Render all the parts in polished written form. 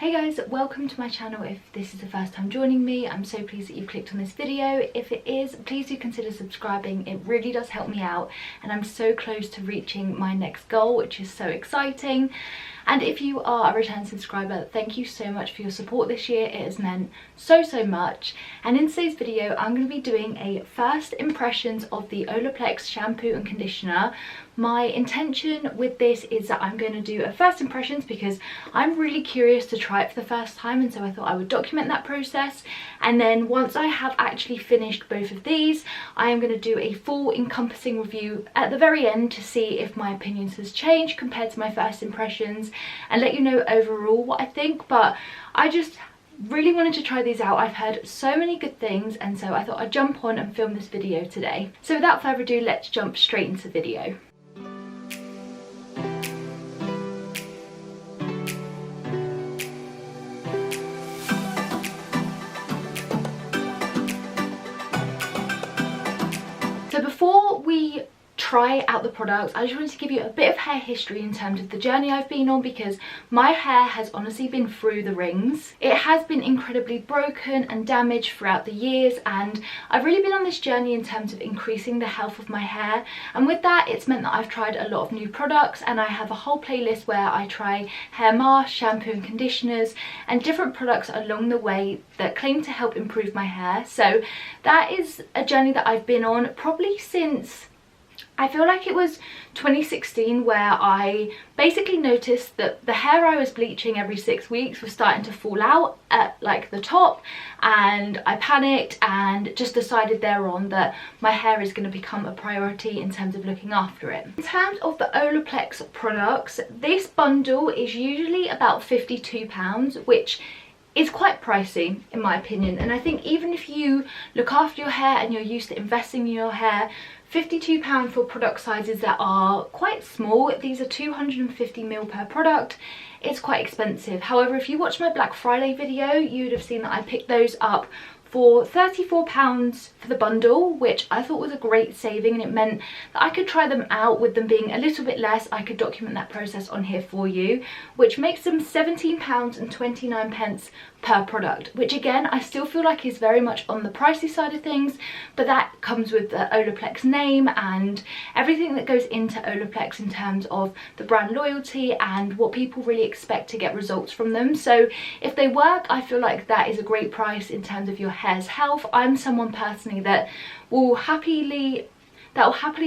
Hey guys, welcome to my channel. If this is the first time joining me, I'm so pleased that you've clicked on this video. If it is, please do consider subscribing. It really does help me out and I'm so close to reaching my next goal, which is so exciting. And if you are a return subscriber, thank you so much for your support this year. It has meant so much. And in today's video, I'm going to be doing a first impressions of the OLAPLEX shampoo and conditioner. My intention with this is that I'm going to do a first impressions because I'm really curious to try it for the first time, and so I thought I would document that process. And then once I have actually finished both of these, I am going to do a full encompassing review at the very end to see if my opinions has changed compared to my first impressions and let you know overall what I think. But I just really wanted to try these out. I've heard so many good things, and so I thought I'd jump on and film this video today. So without further ado, let's jump straight into the video. So before we try out the products, I just wanted to give you a bit of hair history in terms of the journey I've been on, because my hair has honestly been through the rings. It has been incredibly broken and damaged throughout the years, and I've really been on this journey in terms of increasing the health of my hair. And with that, it's meant that I've tried a lot of new products, and I have a whole playlist where I try hair masks, shampoo and conditioners and different products along the way that claim to help improve my hair. So that is a journey that I've been on probably since, I feel like it was 2016, where I basically noticed that the hair I was bleaching every 6 weeks was starting to fall out at like the top, and I panicked and just decided thereon that my hair is going to become a priority in terms of looking after it. In terms of the OLAPLEX products, this bundle is usually about £52, which is quite pricey in my opinion. And I think even if you look after your hair and you're used to investing in your hair, £52 for product sizes that are quite small, these are 250ml per product, it's quite expensive. However, if you watched my Black Friday video, you would have seen that I picked those up for £34 for the bundle, which I thought was a great saving, and it meant that I could try them out with them being a little bit less. I could document that process on here for you, which makes them £17.29 per product, which again I still feel like is very much on the pricey side of things, but that comes with the OLAPLEX name and everything that goes into OLAPLEX in terms of the brand loyalty and what people really expect to get results from them. So if they work, I feel like that is a great price in terms of your hair's health. I'm someone personally that will happily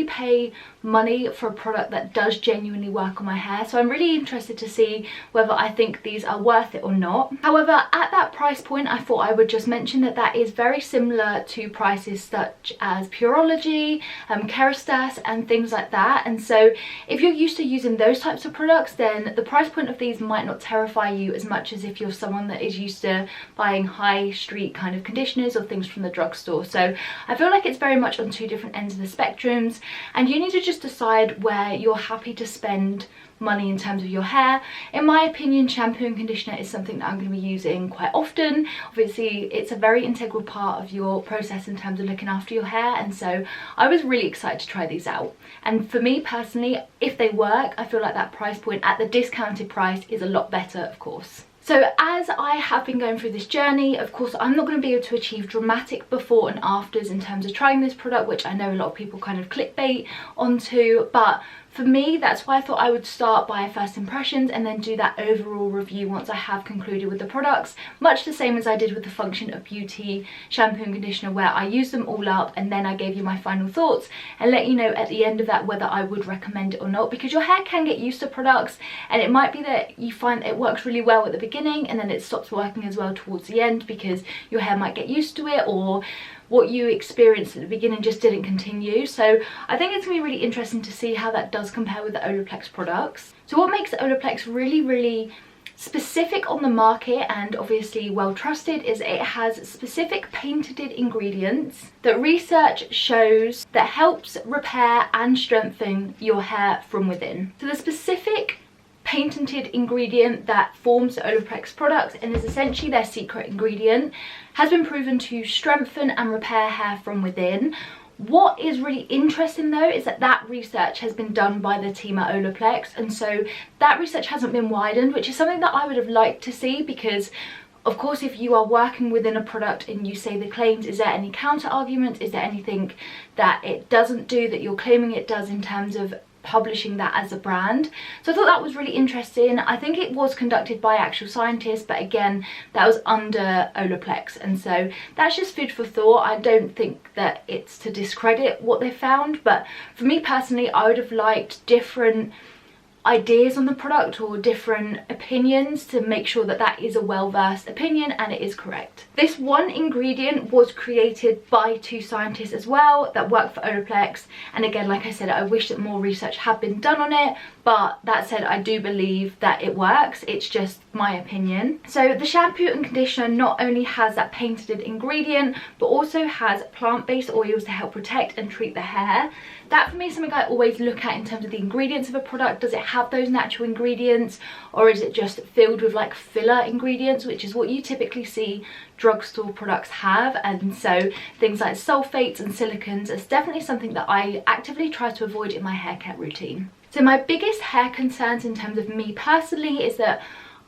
pay money for a product that does genuinely work on my hair, so I'm really interested to see whether I think these are worth it or not. However, at that price point, I thought I would just mention that that is very similar to prices such as Pureology, Kerastase and things like that. And so if you're used to using those types of products, then the price point of these might not terrify you as much as if you're someone that is used to buying high street kind of conditioners or things from the drugstore. So I feel like it's very much on two different ends of the spectrums, and you need to just decide where you're happy to spend money in terms of your hair. In my opinion, shampoo and conditioner is something that I'm going to be using quite often. Obviously, it's a very integral part of your process in terms of looking after your hair, and so I was really excited to try these out. And for me personally, if they work, I feel like that price point at the discounted price is a lot better, of course. So as I have been going through this journey, of course I'm not going to be able to achieve dramatic before and afters in terms of trying this product, which I know a lot of people kind of clickbait onto, but for me, that's why I thought I would start by first impressions and then do that overall review once I have concluded with the products, much the same as I did with the Function of Beauty shampoo and conditioner, where I used them all up and then I gave you my final thoughts and let you know at the end of that whether I would recommend it or not, because your hair can get used to products and it might be that you find it works really well at the beginning and then it stops working as well towards the end because your hair might get used to it, or what you experienced at the beginning just didn't continue. So I think it's going to be really interesting to see how that does compare with the OLAPLEX products. So what makes OLAPLEX really specific on the market and obviously well trusted is it has specific patented ingredients that research shows that helps repair and strengthen your hair from within. So the specific patented ingredient that forms the OLAPLEX products, and is essentially their secret ingredient, has been proven to strengthen and repair hair from within, What is really interesting though is that that research has been done by the team at OLAPLEX, and so that research hasn't been widened, which is something that I would have liked to see, because of course if you are working within a product and you say the claims, is there any counter argument, is there anything that it doesn't do that you're claiming it does in terms of publishing that as a brand? So I thought that was really interesting. I think it was conducted by actual scientists, but again that was under OLAPLEX, and so that's just food for thought. I don't think that it's to discredit what they found, but for me personally I would have liked different ideas on the product or different opinions to make sure that that is a well-versed opinion and it is correct. This one ingredient was created by 2 scientists as well that work for OLAPLEX, and again, like I said, I wish that more research had been done on it, but that said, I do believe that it works. It's just my opinion. So the shampoo and conditioner not only has that patented ingredient, but also has plant-based oils to help protect and treat the hair. That for me is something I always look at in terms of the ingredients of a product. Does it have those natural ingredients, or is it just filled with like filler ingredients, which is what you typically see drugstore products have? And so things like sulfates and silicons is definitely something that I actively try to avoid in my hair care routine. So my biggest hair concerns in terms of me personally is that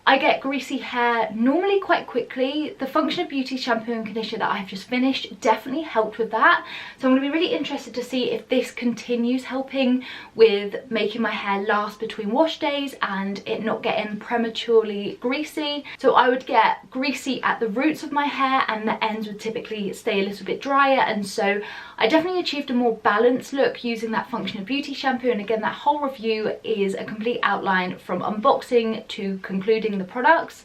I get greasy hair normally quite quickly. The Function of Beauty shampoo and conditioner that I have just finished definitely helped with that. So I'm going to be really interested to see if this continues helping with making my hair last between wash days and it not getting prematurely greasy. So I would get greasy at the roots of my hair and the ends would typically stay a little bit drier, and so I definitely achieved a more balanced look using that Function of Beauty shampoo. And again, that whole review is a complete outline from unboxing to concluding the products.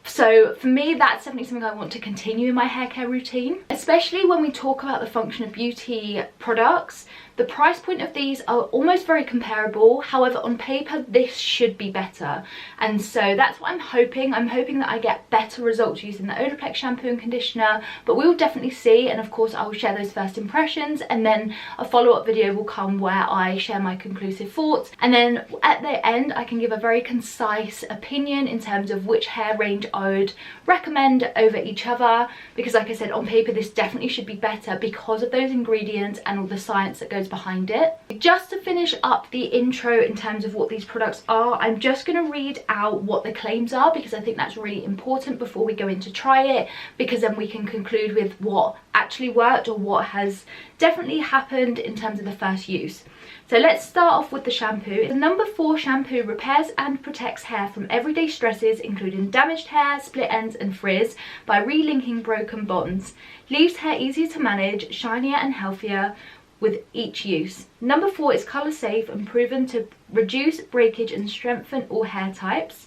So for me, that's definitely something I want to continue in my hair care routine, especially when we talk about the Function of Beauty products. The price point of these are almost very comparable. However, on paper, this should be better. And so that's what I'm hoping. I'm hoping that I get better results using the OLAPLEX shampoo and conditioner, but we'll definitely see. And of course, I will share those first impressions, and then a follow-up video will come where I share my conclusive thoughts. And then at the end, I can give a very concise opinion in terms of which hair range I would recommend over each other, because like I said, on paper, this definitely should be better because of those ingredients and all the science that goes behind it. Just to finish up the intro in terms of what these products are, I'm just going to read out what the claims are, because I think that's really important before we go in to try it, because then we can conclude with what actually worked or what has definitely happened in terms of the first use. So let's start off with the shampoo. The number 4 shampoo repairs and protects hair from everyday stresses, including damaged hair, split ends and frizz, by relinking broken bonds. Leaves hair easier to manage, shinier and healthier with each use. Number 4 is colour safe and proven to reduce breakage and strengthen all hair types.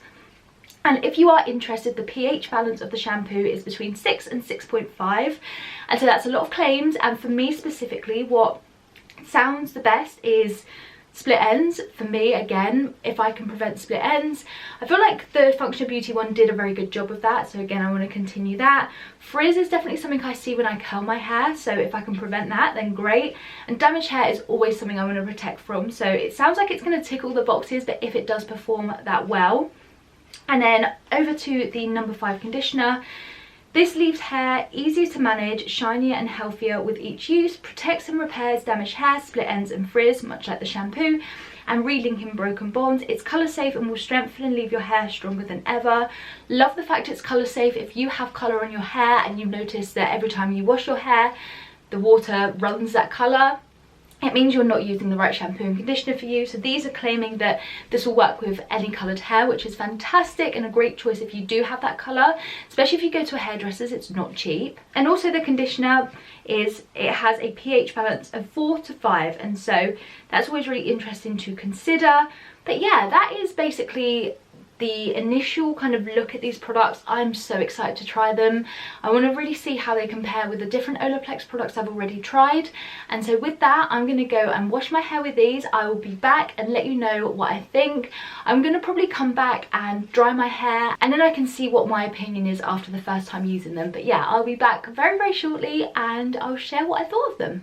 And if you are interested, the pH balance of the shampoo is between 6 and 6.5. And so that's a lot of claims. And for me specifically, what sounds the best is split ends. For me, again, if I can prevent split ends, I feel like the Function of Beauty one did a very good job of that. So again, I want to continue that. Frizz is definitely something I see when I curl my hair. So if I can prevent that, then great. And damaged hair is always something I want to protect from. So it sounds like it's going to tick all the boxes, but if it does perform that well. And then over to the number 5 conditioner. This leaves hair easier to manage, shinier and healthier with each use, protects and repairs damaged hair, split ends and frizz, much like the shampoo, and relinking broken bonds. It's colour safe and will strengthen and leave your hair stronger than ever. Love the fact it's colour safe. If you have colour on your hair and you notice that every time you wash your hair, the water runs that colour, it means you're not using the right shampoo and conditioner for you. So these are claiming that this will work with any coloured hair, which is fantastic and a great choice if you do have that colour, especially if you go to a hairdresser's. It's not cheap. And also the conditioner it has a pH balance of 4 to 5, and so that's always really interesting to consider. But yeah, that is basically the initial kind of look at these products. I'm so excited to try them. I want to really see how they compare with the different OLAPLEX products I've already tried. And so with that, I'm going to go and wash my hair with these. I will be back and let you know what I think. I'm going to probably come back and dry my hair, and then I can see what my opinion is after the first time using them. But yeah, I'll be back very, very shortly and I'll share what I thought of them.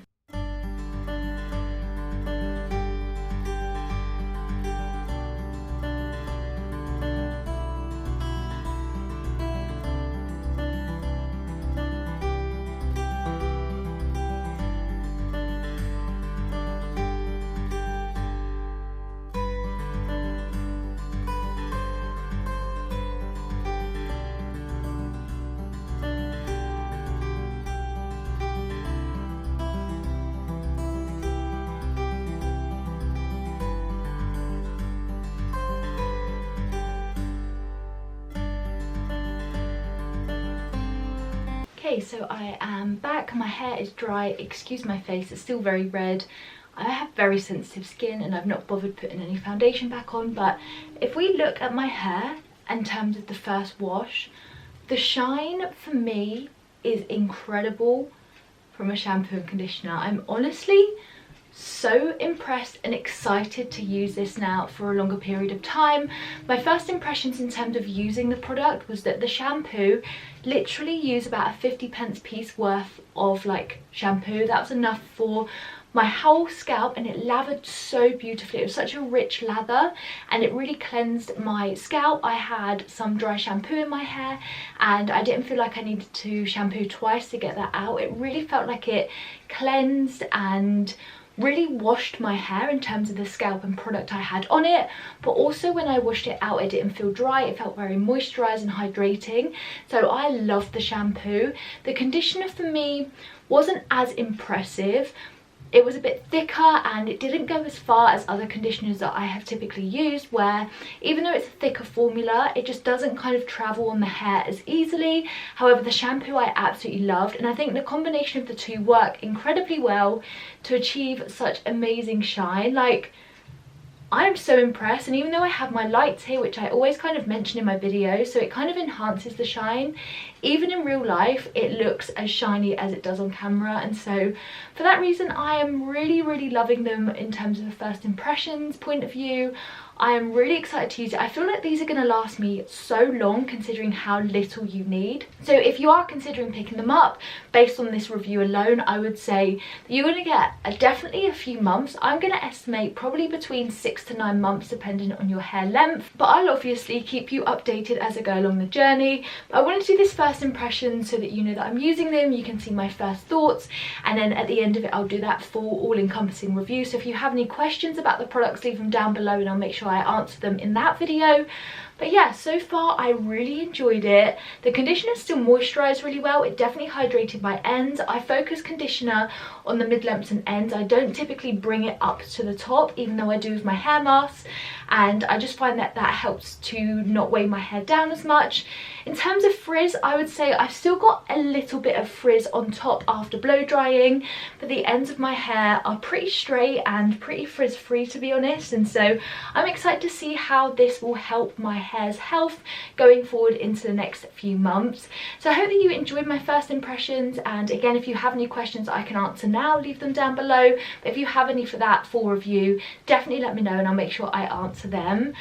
Okay, so I am back. My hair is dry. Excuse my face, it's still very red. I have very sensitive skin and I've not bothered putting any foundation back on, but if we look at my hair in terms of the first wash, the shine for me is incredible from a shampoo and conditioner. I'm honestly so impressed and excited to use this now for a longer period of time. My first impressions in terms of using the product was that the shampoo literally used about a 50p piece worth of like shampoo. That was enough for my whole scalp and it lathered so beautifully. It was such a rich lather and it really cleansed my scalp. I had some dry shampoo in my hair and I didn't feel like I needed to shampoo twice to get that out. It really felt like it cleansed and really washed my hair in terms of the scalp and product I had on it, but also when I washed it out it didn't feel dry. It felt very moisturized and hydrating, so I loved the shampoo. The conditioner for me wasn't as impressive. It was a bit thicker and it didn't go as far as other conditioners that I have typically used, where even though it's a thicker formula, it just doesn't kind of travel on the hair as easily. However, the shampoo I absolutely loved, and I think the combination of the two work incredibly well to achieve such amazing shine. Like, I'm so impressed, and even though I have my lights here, which I always kind of mention in my videos, so it kind of enhances the shine, even in real life it looks as shiny as it does on camera. And so for that reason I am really loving them in terms of the first impressions point of view. I am really excited to use it. I feel like these are going to last me so long considering how little you need. So if you are considering picking them up, based on this review alone, I would say that you're going to get definitely a few months. I'm going to estimate probably between 6 to 9 months depending on your hair length, but I'll obviously keep you updated as I go along the journey. But I wanted to do this first impression so that you know that I'm using them, you can see my first thoughts, and then at the end of it I'll do that full all-encompassing review. So if you have any questions about the products, leave them down below and I'll make sure I answer them in that video. But yeah, so far I really enjoyed it. The conditioner still moisturised really well. It definitely hydrated my ends. I focus conditioner on the mid-lengths and ends. I don't typically bring it up to the top, even though I do with my hair mask, and I just find that that helps to not weigh my hair down as much. In terms of frizz, I would say I've still got a little bit of frizz on top after blow drying, but the ends of my hair are pretty straight and pretty frizz free, to be honest, and so I'm excited to see how this will help my hair's health going forward into the next few months. So I hope that you enjoyed my first impressions, and again, if you have any questions I can answer now, leave them down below, but if you have any for that full review, definitely let me know and I'll make sure I answer them.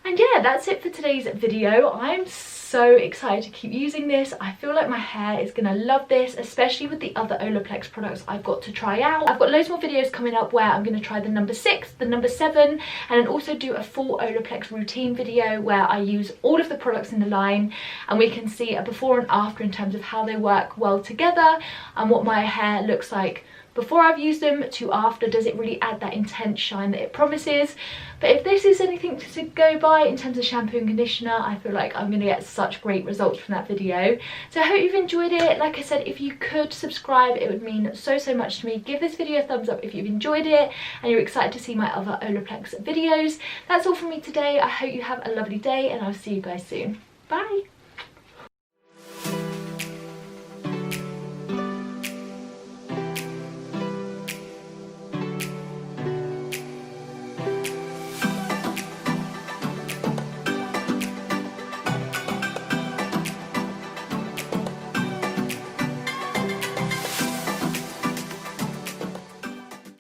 And yeah, that's it for today's video. I'm so excited to keep using this. I feel like my hair is gonna love this, especially with the other Olaplex products I've got to try out. I've got loads more videos coming up where I'm gonna try the number 6, the number 7, and then also do a full Olaplex routine video where I use all of the products in the line and we can see a before and after in terms of how they work well together and what my hair looks like before I've used them to after. Does it really add that intense shine that it promises? But if this is anything to go by in terms of shampoo and conditioner, I feel like I'm going to get such great results from that video. So I hope you've enjoyed it. Like I said, if you could subscribe, it would mean so much to me. Give this video a thumbs up if you've enjoyed it and you're excited to see my other Olaplex videos. That's all from me today. I hope you have a lovely day and I'll see you guys soon. Bye!